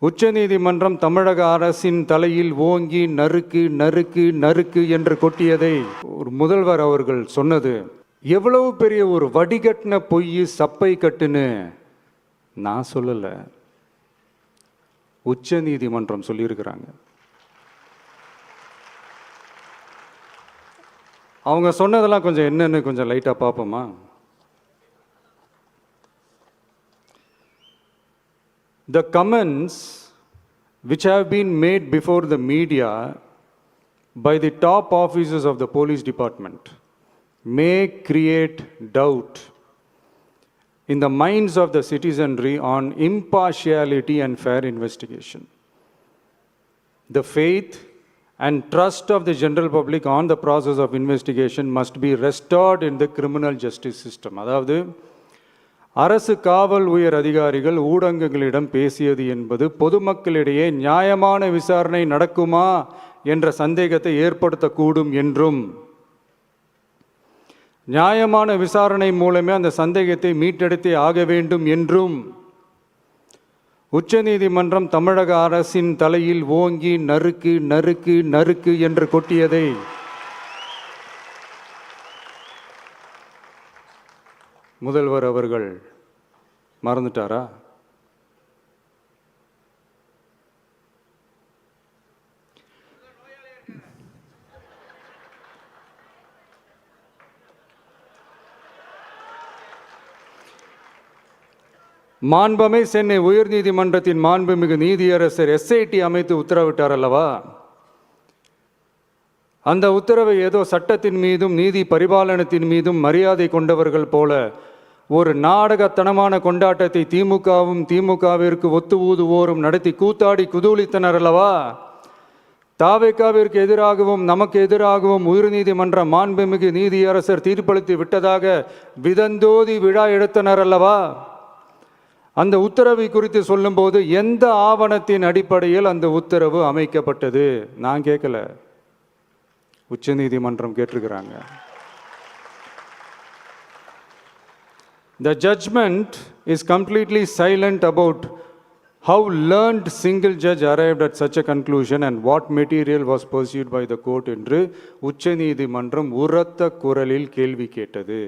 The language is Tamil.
உச்சநீதிமன்றம் தமிழக அரசின் தலையில் ஓங்கி நறுக்கு நறுக்கு நறுக்கு என்று கொட்டியதை ஒரு முதல்வர் அவர்கள் சொன்னது எவ்வளவு பெரிய ஒரு வடிகட்டின பொய் சப்பை கட்டுன்னு நான் சொல்லலை, உச்சநீதிமன்றம் சொல்லியிருக்கிறாங்க. அவங்க சொன்னதெல்லாம் கொஞ்சம் என்னன்னு கொஞ்சம் லைட்டாக பார்ப்போமா? The comments which have been made before the media by the top officers of the police department may create doubt in the minds of the citizenry on impartiality and fair investigation. The faith and trust of the general public on the process of investigation must be restored in the criminal justice system. அதாவது அரசு காவல் உயர் அதிகாரிகள் ஊடகங்களிடம் பேசியது என்பது பொதுமக்களிடையே நியாயமான விசாரணை நடக்குமா என்ற சந்தேகத்தை ஏற்படுத்தக்கூடும் என்றும், நியாயமான விசாரணை மூலமே அந்த சந்தேகத்தை மீட்டெடுத்தே ஆக வேண்டும் என்றும் உச்சநீதிமன்றம் தமிழக அரசின் தலையில் ஓங்கி நறுக்கு நறுக்கு நறுக்கு என்று கொட்டியதை முதல்வர் அவர்கள் மறந்துட்டாரா? மாண்புமை சென்னை உயர்நீதிமன்றத்தின் மாண்புமிகு நீதியரசர் SIT அமைத்து உத்தரவிட்டார் அல்லவா? அந்த உத்தரவை ஏதோ சட்டத்தின் மீதும் நீதி பரிபாலனத்தின் மீதும் மரியாதை கொண்டவர்கள் போல ஒரு நாடகத்தனமான கொண்டாட்டத்தை திமுகவிற்கு ஒத்து ஊதுவோரும் நடத்தி கூத்தாடி குதூளித்தனர் அல்லவா? தாவேக்காவிற்கு எதிராகவும் நமக்கு எதிராகவும் உயர்நீதிமன்ற மாண்புமிகு நீதியரசர் தீர்ப்பளித்து விட்டதாக விதந்தோதி விழா எடுத்தனர் அல்லவா? அந்த உத்தரவை குறித்து சொல்லும்போது எந்த ஆவணத்தின் அடிப்படையில் அந்த உத்தரவு அமைக்கப்பட்டது? நான் கேட்கல, உச்சநீதிமன்றம் கேட்டிருக்கிறாங்க. The judgment is completely silent about how learned single judge arrived at such a conclusion and what material was pursued by the court என்று உச்சநீதிமன்றம் உரத்த குரலில் கேள்வி கேட்டது.